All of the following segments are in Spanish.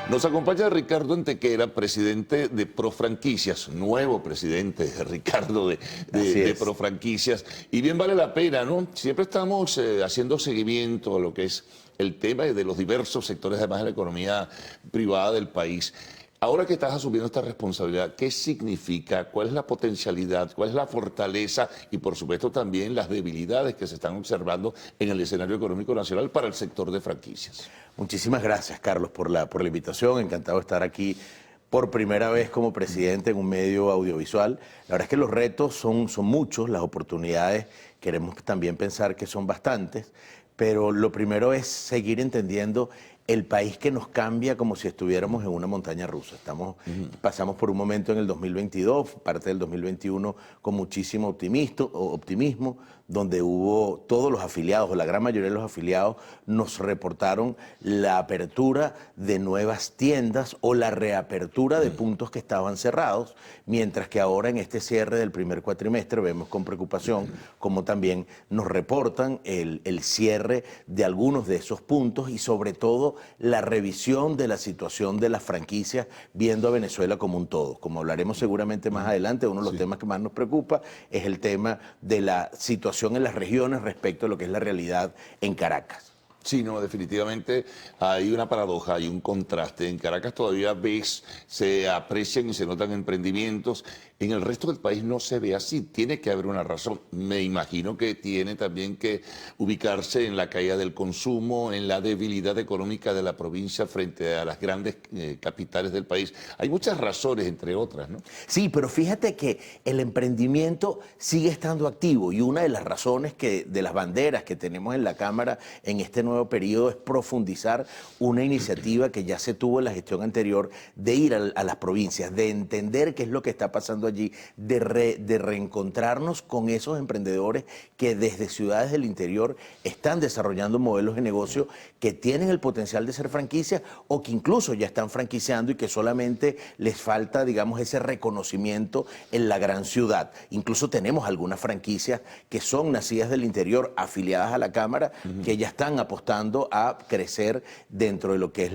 Nos acompaña Ricardo Antequera, presidente de Profranquicias, nuevo presidente, Ricardo, de Profranquicias. Y bien vale la pena, ¿no? Siempre estamos haciendo seguimiento a lo que es el tema de los diversos sectores, además de la economía privada del país. Ahora que estás asumiendo esta responsabilidad, ¿qué significa? ¿Cuál es la potencialidad? ¿Cuál es la fortaleza? Y por supuesto también las debilidades que se están observando en el escenario económico nacional para el sector de franquicias. Muchísimas gracias, Carlos, por la invitación. Encantado de estar aquí por primera vez como presidente en un medio audiovisual. La verdad es que los retos son muchos, las oportunidades queremos también pensar que son bastantes, pero lo primero es seguir entendiendo el país que nos cambia como si estuviéramos en una montaña rusa. Pasamos por un momento en el 2022, parte del 2021, con muchísimo optimismo, donde hubo todos los afiliados, o la gran mayoría de los afiliados, nos reportaron la apertura de nuevas tiendas o la reapertura de puntos que estaban cerrados, mientras que ahora en este cierre del primer cuatrimestre vemos con preocupación como también nos reportan el cierre de algunos de esos puntos y sobre todo la revisión de la situación de las franquicias viendo a Venezuela como un todo. Como hablaremos seguramente más adelante, uno de los temas que más nos preocupa es el tema de la situación en las regiones respecto a lo que es la realidad en Caracas. Sí, no, definitivamente hay una paradoja, hay un contraste. En Caracas todavía se aprecian y se notan emprendimientos. En el resto del país no se ve así. Tiene que haber una razón. Me imagino que tiene también que ubicarse en la caída del consumo, en la debilidad económica de la provincia frente a las grandes capitales del país. Hay muchas razones, entre otras, ¿no? Sí, pero fíjate que el emprendimiento sigue estando activo y una de las razones de las banderas que tenemos en la Cámara en este nuevo periodo es profundizar una iniciativa que ya se tuvo en la gestión anterior de ir a las provincias, de entender qué es lo que está pasando allí, de reencontrarnos con esos emprendedores que desde ciudades del interior están desarrollando modelos de negocio que tienen el potencial de ser franquicias o que incluso ya están franquiciando y que solamente les falta, digamos, ese reconocimiento en la gran ciudad. Incluso tenemos algunas franquicias que son nacidas del interior, afiliadas a la Cámara, que ya están apostando a crecer dentro de lo que es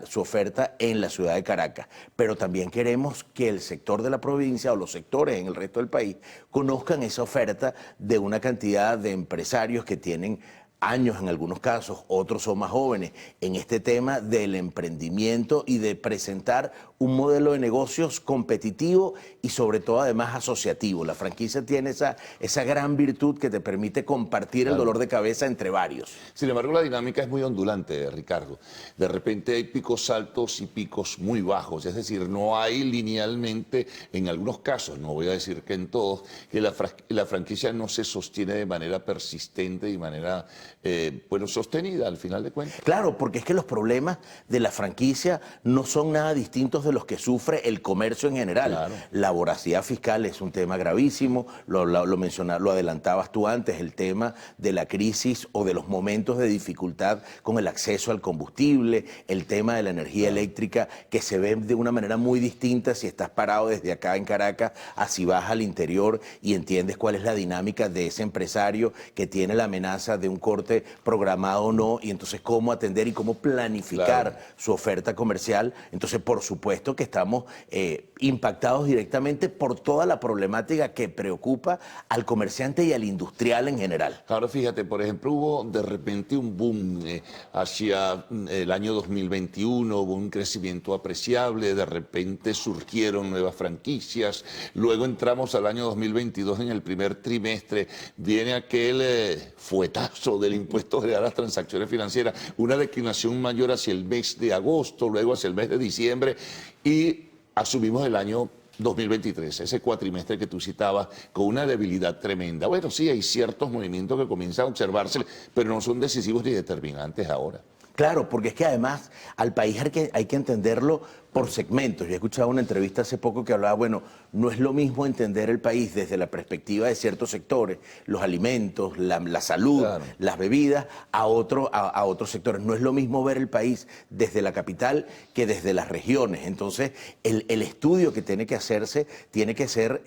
su oferta en la ciudad de Caracas. Pero también queremos que el sector de la provincia o los sectores en el resto del país conozcan esa oferta de una cantidad de empresarios que tienen años en algunos casos, otros son más jóvenes, en este tema del emprendimiento y de presentar un modelo de negocios competitivo y sobre todo además asociativo. La franquicia tiene esa gran virtud que te permite compartir el dolor de cabeza entre varios. Sin embargo, la dinámica es muy ondulante, Ricardo. De repente hay picos altos y picos muy bajos, es decir, no hay linealmente, en algunos casos, no voy a decir que en todos, que la franquicia no se sostiene de manera persistente y de manera sostenida al final de cuentas. Claro, porque es que los problemas de la franquicia no son nada distintos de los que sufre el comercio en general. Claro. La voracidad fiscal es un tema gravísimo, lo adelantabas tú antes, el tema de la crisis o de los momentos de dificultad con el acceso al combustible, el tema de la energía eléctrica, que se ve de una manera muy distinta si estás parado desde acá en Caracas a si vas al interior y entiendes cuál es la dinámica de ese empresario que tiene la amenaza de un corte programado o no, y entonces cómo atender y cómo planificar su oferta comercial. Entonces, por supuesto que estamos impactados directamente por toda la problemática que preocupa al comerciante y al industrial en general. Ahora fíjate, por ejemplo, hubo de repente un boom hacia el año 2021, hubo un crecimiento apreciable, de repente surgieron nuevas franquicias, luego entramos al año 2022 en el primer trimestre, viene aquel fuetazo del impuesto general a las transacciones financieras, una declinación mayor hacia el mes de agosto, luego hacia el mes de diciembre y asumimos el año 2023, ese cuatrimestre que tú citabas, con una debilidad tremenda. Bueno, sí, hay ciertos movimientos que comienzan a observarse, pero no son decisivos ni determinantes ahora. Claro, porque es que además al país hay que entenderlo por segmentos. Yo he escuchado una entrevista hace poco que hablaba, bueno, no es lo mismo entender el país desde la perspectiva de ciertos sectores, los alimentos, la salud, claro, las bebidas, a otros sectores. No es lo mismo ver el país desde la capital que desde las regiones. Entonces, el estudio que tiene que hacerse tiene que ser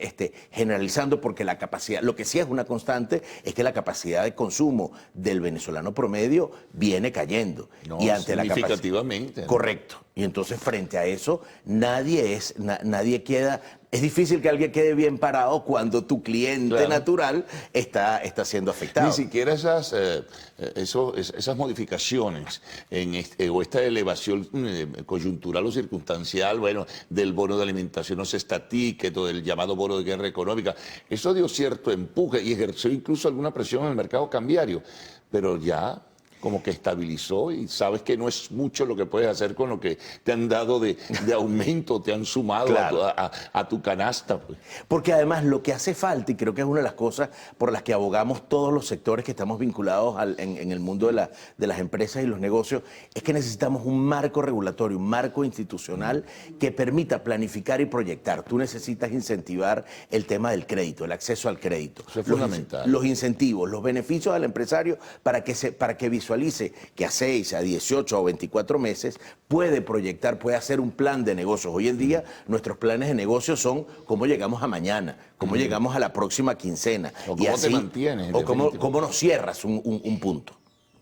generalizando, porque la capacidad, lo que sí es una constante, es que la capacidad de consumo del venezolano promedio viene cayendo. No, y ante significativamente. Correcto. Y entonces frente a eso nadie queda. Es difícil que alguien quede bien parado cuando tu cliente natural está siendo afectado. Ni siquiera esas modificaciones o esta elevación coyuntural o circunstancial, bueno, del bono de alimentación, no se estatique, todo el llamado bono de guerra económica, eso dio cierto empuje y ejerció incluso alguna presión en el mercado cambiario, pero ya como que estabilizó y sabes que no es mucho lo que puedes hacer con lo que te han dado de aumento, te han sumado a tu canasta. Pues. Porque además lo que hace falta, y creo que es una de las cosas por las que abogamos todos los sectores que estamos vinculados en el mundo de las empresas y los negocios, es que necesitamos un marco regulatorio, un marco institucional que permita planificar y proyectar. Tú necesitas incentivar el tema del crédito, el acceso al crédito. Eso es fundamental. Los incentivos, los beneficios al empresario para que visualice que a 6, a 18 o 24 meses puede proyectar, puede hacer un plan de negocios. Hoy en día nuestros planes de negocios son cómo llegamos a mañana, cómo llegamos a la próxima quincena. O cómo te mantienes. O cómo nos cierras un punto.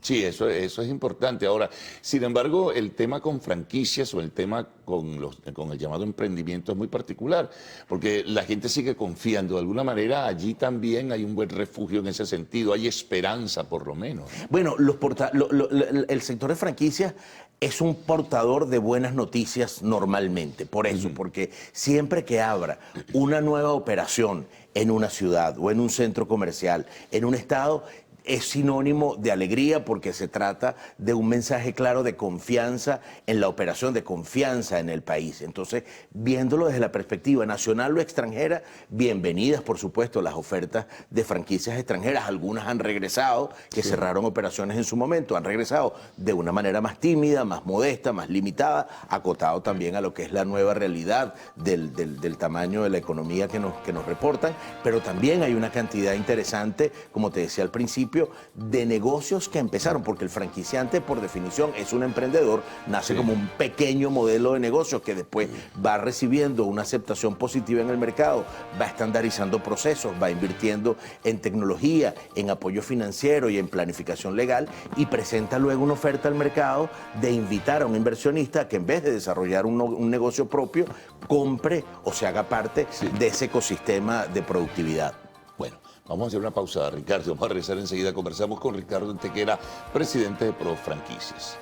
Sí, eso es importante. Ahora, sin embargo, el tema con franquicias o el tema con el llamado emprendimiento es muy particular, porque la gente sigue confiando. De alguna manera, allí también hay un buen refugio en ese sentido, hay esperanza por lo menos. Bueno, el sector de franquicias es un portador de buenas noticias normalmente, por eso, porque siempre que abra una nueva operación en una ciudad o en un centro comercial, en un estado, es sinónimo de alegría porque se trata de un mensaje claro de confianza en la operación, de confianza en el país. Entonces, viéndolo desde la perspectiva nacional o extranjera, bienvenidas, por supuesto, las ofertas de franquicias extranjeras. Algunas han regresado, que cerraron operaciones en su momento, han regresado de una manera más tímida, más modesta, más limitada, acotado también a lo que es la nueva realidad del tamaño de la economía que nos reportan, pero también hay una cantidad interesante, como te decía al principio, de negocios que empezaron, porque el franquiciante por definición es un emprendedor, nace como un pequeño modelo de negocio que después va recibiendo una aceptación positiva en el mercado, va estandarizando procesos, va invirtiendo en tecnología, en apoyo financiero y en planificación legal y presenta luego una oferta al mercado de invitar a un inversionista que en vez de desarrollar un negocio propio, compre o se haga parte de ese ecosistema de productividad. Bueno, vamos a hacer una pausa, Ricardo. Vamos a regresar enseguida. Conversamos con Ricardo Antequera, presidente de Profranquicias.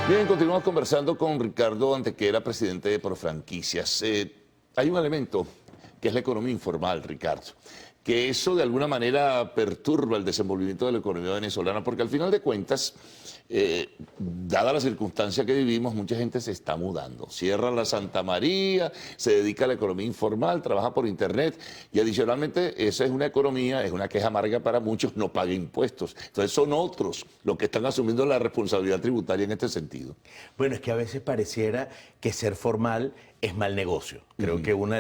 Bien, continuamos conversando con Ricardo Antequera, presidente de Profranquicias. Hay un elemento que es la economía informal, Ricardo, que eso de alguna manera perturba el desenvolvimiento de la economía venezolana, porque al final de cuentas, dada la circunstancia que vivimos, mucha gente se está mudando. Cierra la Santa María, se dedica a la economía informal, trabaja por internet y adicionalmente esa es una economía, es una queja amarga para muchos, no paga impuestos. Entonces son otros los que están asumiendo la responsabilidad tributaria en este sentido. Bueno, es que a veces pareciera que ser formal es mal negocio. Creo que una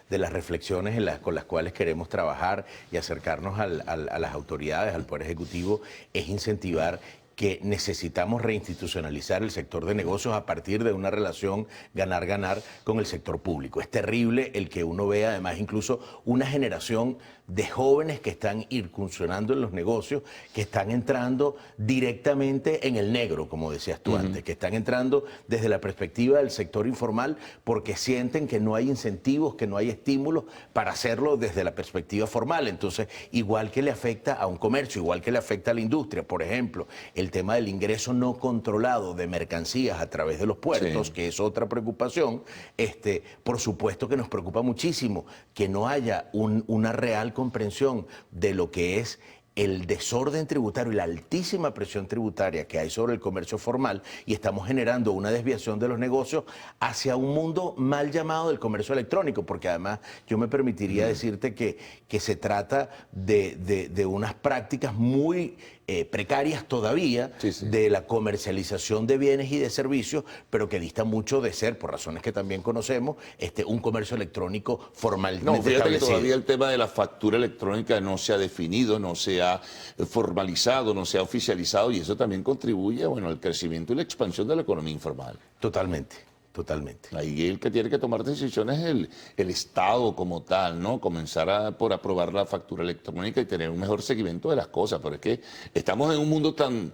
de las reflexiones con las cuales queremos trabajar y acercarnos a las autoridades, al Poder Ejecutivo, es incentivar que necesitamos reinstitucionalizar el sector de negocios a partir de una relación ganar-ganar con el sector público. Es terrible el que uno vea además incluso una generación de jóvenes que están incursionando en los negocios, que están entrando directamente en el negro, como decías tú antes, que están entrando desde la perspectiva del sector informal porque sienten que no hay incentivos, que no hay estímulos para hacerlo desde la perspectiva formal. Entonces, igual que le afecta a un comercio, igual que le afecta a la industria, por ejemplo, el tema del ingreso no controlado de mercancías a través de los puertos, que es otra preocupación, por supuesto que nos preocupa muchísimo que no haya una real comprensión de lo que es el desorden tributario y la altísima presión tributaria que hay sobre el comercio formal y estamos generando una desviación de los negocios hacia un mundo mal llamado del comercio electrónico, porque además yo me permitiría decirte que se trata de unas prácticas muy precarias todavía de la comercialización de bienes y de servicios, pero que dista mucho de ser, por razones que también conocemos, un comercio electrónico formalmente fíjate establecido. Que todavía el tema de la factura electrónica no se ha definido, no se ha formalizado, no se ha oficializado y eso también contribuye al crecimiento y la expansión de la economía informal. Totalmente. Totalmente. Ahí el que tiene que tomar decisiones es el Estado como tal, ¿no? Comenzar por aprobar la factura electrónica y tener un mejor seguimiento de las cosas, pero es que estamos en un mundo tan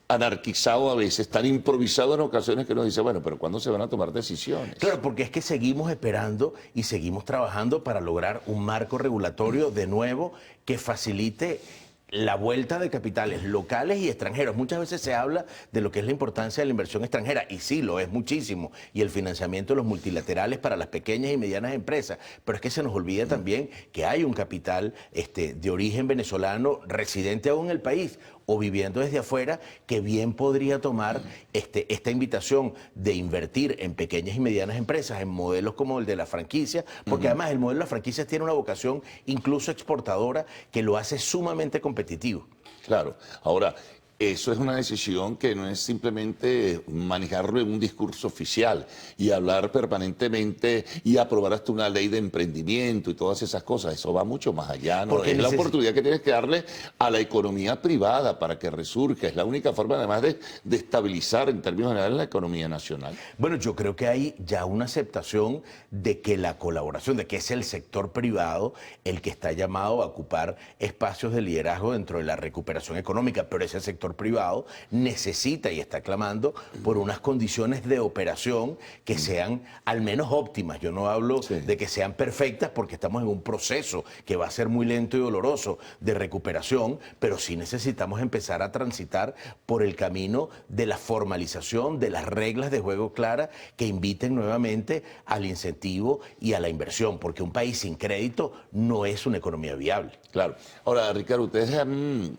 anarquizado a veces, tan improvisado en ocasiones que uno dice, bueno, pero ¿cuándo se van a tomar decisiones? Claro, porque es que seguimos esperando y seguimos trabajando para lograr un marco regulatorio de nuevo que facilite la vuelta de capitales locales y extranjeros. Muchas veces se habla de lo que es la importancia de la inversión extranjera, y sí, lo es muchísimo, y el financiamiento de los multilaterales para las pequeñas y medianas empresas, pero es que se nos olvida también que hay un capital de origen venezolano residente aún en el país o viviendo desde afuera, que bien podría tomar esta invitación de invertir en pequeñas y medianas empresas, en modelos como el de la franquicia, porque además el modelo de las franquicias tiene una vocación incluso exportadora que lo hace sumamente competitivo. Claro. Ahora, eso es una decisión que no es simplemente manejarlo en un discurso oficial y hablar permanentemente y aprobar hasta una ley de emprendimiento y todas esas cosas. Eso va mucho más allá, ¿no? Porque Es la oportunidad que tienes que darle a la economía privada para que resurja. Es la única forma, además, de estabilizar en términos generales la economía nacional. Bueno, yo creo que hay ya una aceptación de que la colaboración, de que es el sector privado el que está llamado a ocupar espacios de liderazgo dentro de la recuperación económica, pero ese sector privado necesita y está clamando por unas condiciones de operación que sean al menos óptimas. Yo no hablo de que sean perfectas porque estamos en un proceso que va a ser muy lento y doloroso de recuperación, pero sí necesitamos empezar a transitar por el camino de la formalización, de las reglas de juego claras que inviten nuevamente al incentivo y a la inversión, porque un país sin crédito no es una economía viable. Claro. Ahora, Ricardo, ustedes han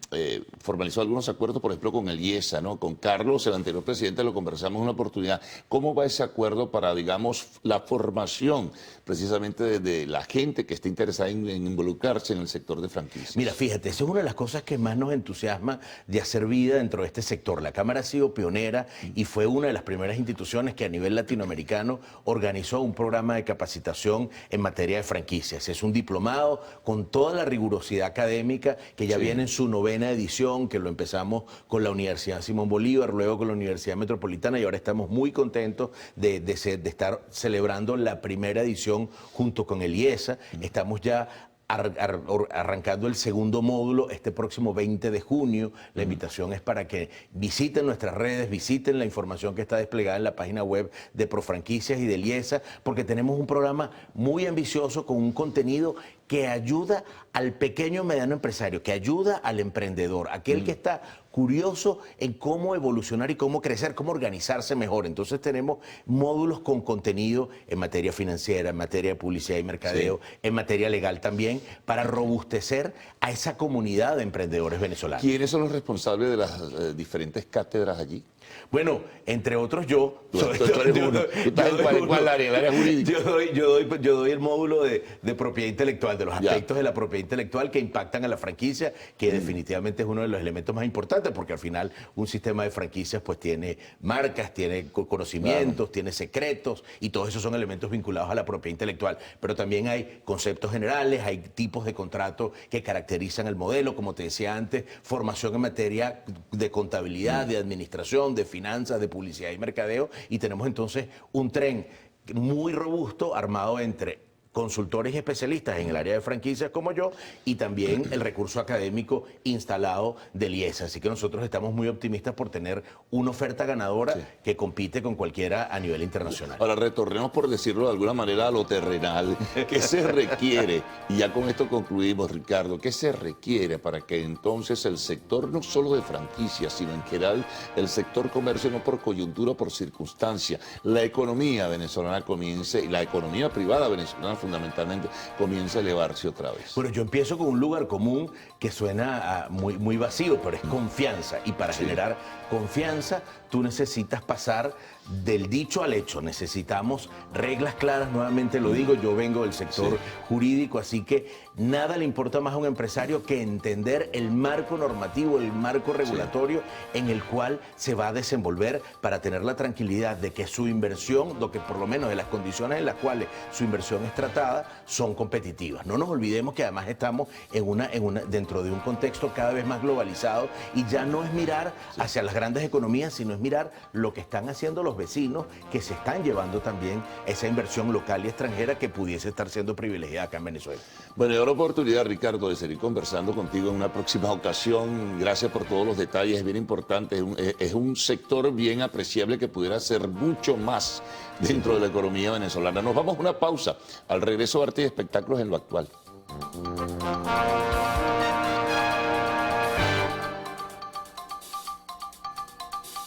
formalizado algunos acuerdos, por ejemplo, con el IESA, ¿no? Con Carlos, el anterior presidente, lo conversamos en una oportunidad. ¿Cómo va ese acuerdo para, digamos, la formación precisamente de la gente que esté interesada en involucrarse en el sector de franquicias? Mira, fíjate, esa es una de las cosas que más nos entusiasma de hacer vida dentro de este sector. La Cámara ha sido pionera y fue una de las primeras instituciones que a nivel latinoamericano organizó un programa de capacitación en materia de franquicias. Es un diplomado con toda la rigurosidad académica que ya viene en su 9ª edición, que lo empezamos con la Universidad Simón Bolívar, luego con la Universidad Metropolitana, y ahora estamos muy contentos de estar celebrando la primera edición junto con el IESA. Estamos ya arrancando el segundo módulo este próximo 20 de junio. La invitación es para que visiten nuestras redes, visiten la información que está desplegada en la página web de Profranquicias y del IESA, porque tenemos un programa muy ambicioso con un contenido que ayuda al pequeño y mediano empresario, que ayuda al emprendedor, aquel que está curioso en cómo evolucionar y cómo crecer, cómo organizarse mejor. Entonces tenemos módulos con contenido en materia financiera, en materia de publicidad y mercadeo, en materia legal también, para robustecer a esa comunidad de emprendedores venezolanos. ¿Quiénes son los responsables de las diferentes cátedras allí? Bueno, entre otros yo. Tú eres uno. ¿Tú estás en cuál área? ¿El área jurídica? Yo doy el módulo de propiedad intelectual, de los aspectos de la propiedad intelectual que impactan a la franquicia, que definitivamente es uno de los elementos más importantes, porque al final un sistema de franquicias pues tiene marcas, tiene conocimientos, tiene secretos, y todos esos son elementos vinculados a la propiedad intelectual. Pero también hay conceptos generales, hay tipos de contrato que caracterizan el modelo, como te decía antes, formación en materia de contabilidad, de administración, de finanzas, de publicidad y mercadeo, y tenemos entonces un tren muy robusto armado entre consultores y especialistas en el área de franquicias como yo, y también el recurso académico instalado del IESA. Así que nosotros estamos muy optimistas por tener una oferta ganadora que compite con cualquiera a nivel internacional. Ahora retornemos, por decirlo de alguna manera, a lo terrenal. ¿Qué se requiere? Y ya con esto concluimos, Ricardo. ¿Qué se requiere para que entonces el sector, no solo de franquicias, sino en general el sector comercio, no por coyuntura, por circunstancia, la economía venezolana comience, y la economía privada venezolana fundamentalmente, comienza a elevarse otra vez? Bueno, yo empiezo con un lugar común que suena muy vacío, pero es confianza. Y para generar confianza, tú necesitas pasar del dicho al hecho. Necesitamos reglas claras, nuevamente lo digo, yo vengo del sector jurídico, así que nada le importa más a un empresario que entender el marco normativo, el marco regulatorio en el cual se va a desenvolver, para tener la tranquilidad de que su inversión, lo que por lo menos de las condiciones en las cuales su inversión es contratada son competitivas. No nos olvidemos que además estamos dentro de un contexto cada vez más globalizado y ya no es mirar hacia las grandes economías, sino es mirar lo que están haciendo los vecinos que se están llevando también esa inversión local y extranjera que pudiese estar siendo privilegiada acá en Venezuela. Bueno, y ahora oportunidad, Ricardo, de seguir conversando contigo en una próxima ocasión. Gracias por todos los detalles, es bien importante. Es un sector bien apreciable que pudiera hacer mucho más dentro de la economía venezolana. Nos vamos a una pausa. Al regreso, arte y espectáculos en lo actual.